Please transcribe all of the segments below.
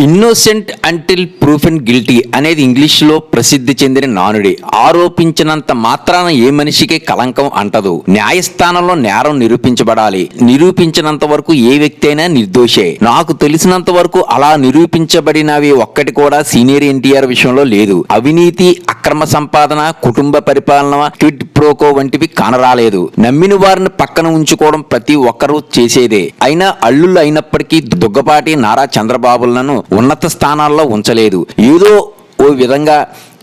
Innocent until ప్రూఫెన్ guilty అనేది ఇంగ్లీష్లో ప్రసిద్ధి చెందిన నానుడి. ఆరోపించినంత మాత్రాన ఏ మనిషికి కలంకం అంటదు. న్యాయస్థానంలో నేరం నిరూపించబడాలి. నిరూపించినంత వరకు ఏ వ్యక్తి అయినా నిర్దోషే. నాకు తెలిసినంత వరకు అలా నిరూపించబడినవి ఒక్కటి కూడా సీనియర్ ఎన్టీఆర్ విషయంలో లేదు. అవినీతి, అక్రమ సంపాదన, కుటుంబ పరిపాలన, క్విడ్ ప్రోకో వంటివి కానరాలేదు. నమ్మిన వారిని పక్కన ఉంచుకోవడం ప్రతి ఒక్కరూ చేసేదే. అయినా అల్లుళ్ళు అయినప్పటికీ దుగ్గపాటి నారా చంద్రబాబులను ఉన్నత స్థానాల్లో ఉంచలేదు. ఏదో ఓ విధంగా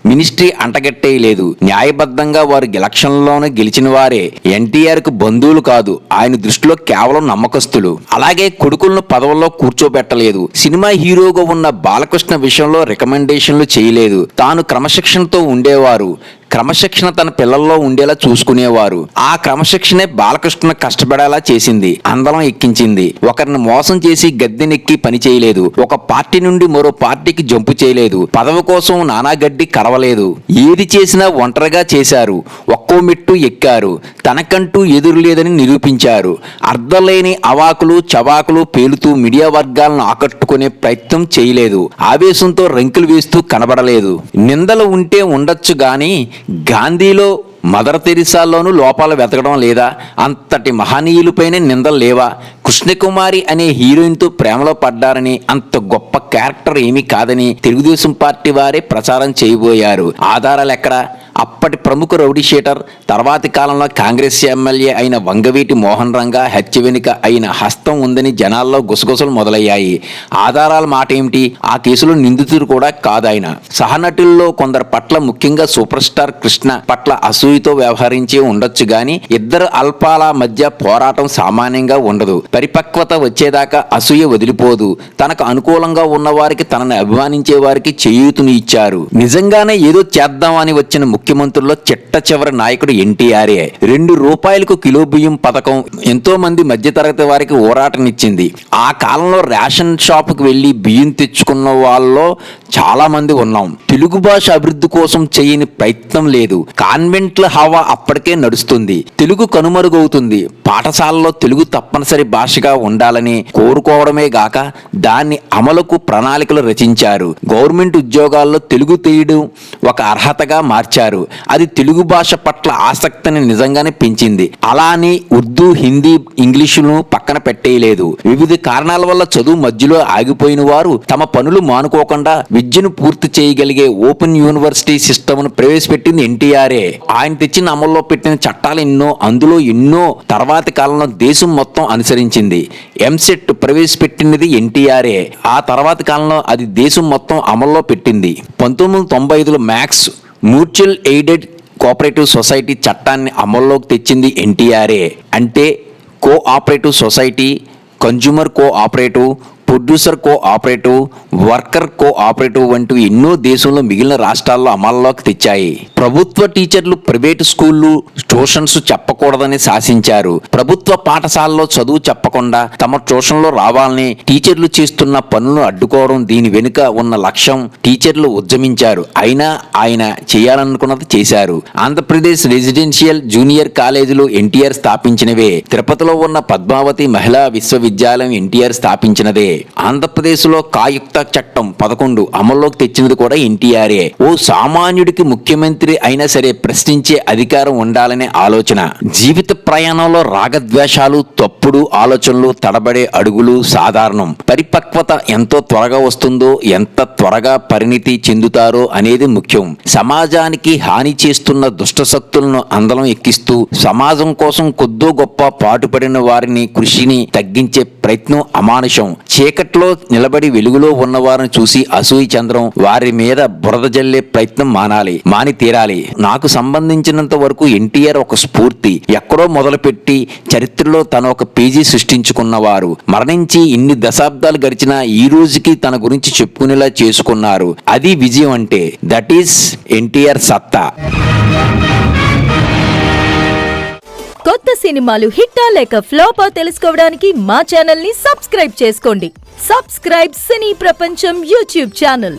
మినిస్ట్రీ అంటగట్టేయలేదు. న్యాయబద్ధంగా వారు ఎలక్షన్లోనే గెలిచిన వారే. ఎన్టీఆర్కు బంధువులు కాదు, ఆయన దృష్టిలో కేవలం నమ్మకస్తులు. అలాగే కొడుకులను పదవుల్లో కూర్చోబెట్టలేదు. సినిమా హీరోగా ఉన్న బాలకృష్ణ విషయంలో రికమెండేషన్లు చేయలేదు. తాను క్రమశిక్షణతో ఉండేవారు. క్రమశిక్షణ తన పిల్లల్లో ఉండేలా చూసుకునేవారు. ఆ క్రమశిక్షణే బాలకృష్ణ కష్టపడేలా చేసింది, అందలం ఎక్కించింది. ఒకరిని మోసం చేసి గద్దెనెక్కి పని చేయలేదు. ఒక పార్టీ నుండి మరో పార్టీకి జంపు చేయలేదు. పదవి కోసం నానాగడ్డి కరవలేదు. ఏది చేసినా ఒంటరిగా చేశారు. ఒక్కో మెట్టు ఎక్కారు. తనకంటూ ఎదురు లేదని నిరూపించారు. అర్ధలేని అవాకులు చవాకులు పేలుతూ మీడియా వర్గాలను ఆకట్టుకునే ప్రయత్నం చేయలేదు. ఆవేశంతో రంకులు వేస్తూ కనబడలేదు. నిందలు ఉంటే ఉండొచ్చు గాని గాంధీలో, మదర్ తెరిసాల్లోనూ లోపాలు వెతకడం లేదా? అంతటి మహనీయులపైనే నిందలు లేవా? కృష్ణకుమారి అనే హీరోయిన్తో ప్రేమలో పడ్డారని అంత గొప్ప క్యారెక్టర్ ఏమీ కాదని తెలుగుదేశం పార్టీ వారే ప్రచారం చేయబోయారు. ఆధారాలు ఎక్కడా? అప్పటి ప్రముఖ రౌడీ షీటర్, తర్వాతి కాలంలో కాంగ్రెస్ ఎమ్మెల్యే అయిన వంగవీటి మోహన్ రంగా హత్య వెనుక అయిన హస్తం ఉందని జనాల్లో గుసగుసలు మొదలయ్యాయి. ఆధారాల మాట ఏమిటి? ఆ కేసులో నిందితుడు కూడా కాదాయన. సహనటుల్లో కొందరు పట్ల, ముఖ్యంగా సూపర్ స్టార్ కృష్ణ పట్ల అసూయతో వ్యవహరించి ఉండొచ్చు గాని ఇద్దరు అల్పాల మధ్య పోరాటం సామాన్యంగా ఉండదు. పరిపక్వత వచ్చేదాకా అసూయ వదిలిపోదు. తనకు అనుకూలంగా ఉన్న వారికి, తనని అభిమానించే వారికి చేయూతుని ఇచ్చారు. నిజంగానే ఏదో చేద్దామని వచ్చిన ముఖ్యమంత్రుల్లో చిట్ట చివరి నాయకుడు ఎన్టీఆర్ఏ. ₹2 కిలో బియ్యం పథకం ఎంతో మంది మధ్యతరగతి వారికి ఊరాటనిచ్చింది. ఆ కాలంలో రేషన్ షాపుకి వెళ్లి బియ్యం తెచ్చుకున్న వాళ్ళలో చాలా మంది ఉన్నాం. తెలుగు భాష అభివృద్ధి కోసం చేయని ప్రయత్నం లేదు. కాన్వెంట్ల హవా అప్పటికే నడుస్తుంది. తెలుగు కనుమరుగవుతుంది. పాఠశాలలో తెలుగు తప్పనిసరి భాషగా ఉండాలని కోరుకోవడమే గాక దాన్ని అమలుకు ప్రణాళికలు రచించారు. గవర్నమెంట్ ఉద్యోగాల్లో తెలుగు తెలియడం ఒక అర్హతగా మార్చారు. అది తెలుగు భాష పట్ల ఆసక్తిని నిజంగానే పెంచింది. అలానే ఉర్దూ, హిందీ, ఇంగ్లీషును పక్కన పెట్టేయలేదు. వివిధ కారణాల వల్ల చదువు మధ్యలో ఆగిపోయిన వారు తమ పనులు మానుకోకుండా విద్యను పూర్తి చేయగలిగే ఓపెన్ యూనివర్సిటీ సిస్టమ్ను ప్రవేశపెట్టింది ఎన్టీఆర్ఏ. ఆయన తెచ్చిన అమల్లో పెట్టిన చట్టాలు ఎన్నో, అందులో ఎన్నో తర్వాతి కాలంలో దేశం మొత్తం అనుసరించింది. ఎంసెట్ ప్రవేశపెట్టినది ఎన్టీఆర్ఏ. ఆ తర్వాతి కాలంలో అది దేశం మొత్తం అమల్లో పెట్టింది. 1995లో MACS mutual aided cooperative society చట్టాన్ని అమల్లోకి తెచ్చింది ఎన్టీఆర్ఏ. అంటే cooperative society, consumer cooperative, producer cooperative, worker cooperative వంటివి ఎన్నో దేశంలో మిగిలిన రాష్ట్రాల్లో అమల్లోకి తెచ్చాయి. ప్రభుత్వ టీచర్లు ప్రైవేటు స్కూళ్లు ట్యూషన్స్ చెప్పకూడదని శాసించారు. ప్రభుత్వ పాఠశాలలో చదువు చెప్పకుండా తమ ట్యూషన్లో రావాలని టీచర్లు చేస్తున్న పనులను అడ్డుకోవడం దీని వెనుక ఉన్న లక్ష్యం. టీచర్లు ఉద్యమించారు. అయినా ఆయన చేయాలనుకున్నది చేశారు. ఆంధ్రప్రదేశ్ రెసిడెన్షియల్ జూనియర్ కాలేజీలు ఎన్టీఆర్ స్థాపించినవే. తిరుపతిలో ఉన్న పద్మావతి మహిళా విశ్వవిద్యాలయం ఎన్టీఆర్ స్థాపించినదే. ఆంధ్రప్రదేశ్లో కాయుక్త చట్టం 11 అమల్లోకి తెచ్చినది కూడా ఎన్టీఆర్ఏ. ఓ సామాన్యుడికి ముఖ్యమంత్రి అయినా సరే ప్రశ్నించే అధికారం ఉండాలనే ఆలోచన. జీవిత ప్రయాణంలో రాగద్వేషాలు, తప్పుడు ఆలోచనలు, తడబడే అడుగులు సాధారణం. పరిపక్వత ఎంతో త్వరగా వస్తుందో, ఎంత త్వరగా పరిణితి చెందుతారో అనేది ముఖ్యం. సమాజానికి హాని చేస్తున్న దుష్టశక్తులను అందలం ఎక్కిస్తూ సమాజం కోసం కొద్దో గొప్ప పాటుపడిన వారిని కృషిని తగ్గించే ప్రయత్నం అమానుషం. చీకట్లో నిలబడి వెలుగులో ఉన్నవారిని చూసి అసూయ చెందడం, వారి మీద బురద జల్లే ప్రయత్నం మాని తీరాలి. నాకు సంబంధించినంత వరకు ఎన్టీఆర్ ఒక స్ఫూర్తి. ఎక్కడో మొదలుపెట్టి చరిత్రలో తన ఒక పేజీ సృష్టించుకున్నవారు. మరణించి ఇన్ని దశాబ్దాలు గడిచినా ఈ రోజుకి తన గురించి చెప్పుకునేలా చేసుకున్నారు. అది విజయం అంటే. దట్ ఈస్ ఎన్టీఆర్ సత్తా. కొత్త సినిమాలు హిట్టా లేక ఫ్లాపా తెలుసుకోవడానికి మా ఛానల్ ని సబ్స్క్రైబ్ చేసుకోండి. సబ్స్క్రైబ్ సినీ ప్రపంచం యూట్యూబ్ ఛానల్.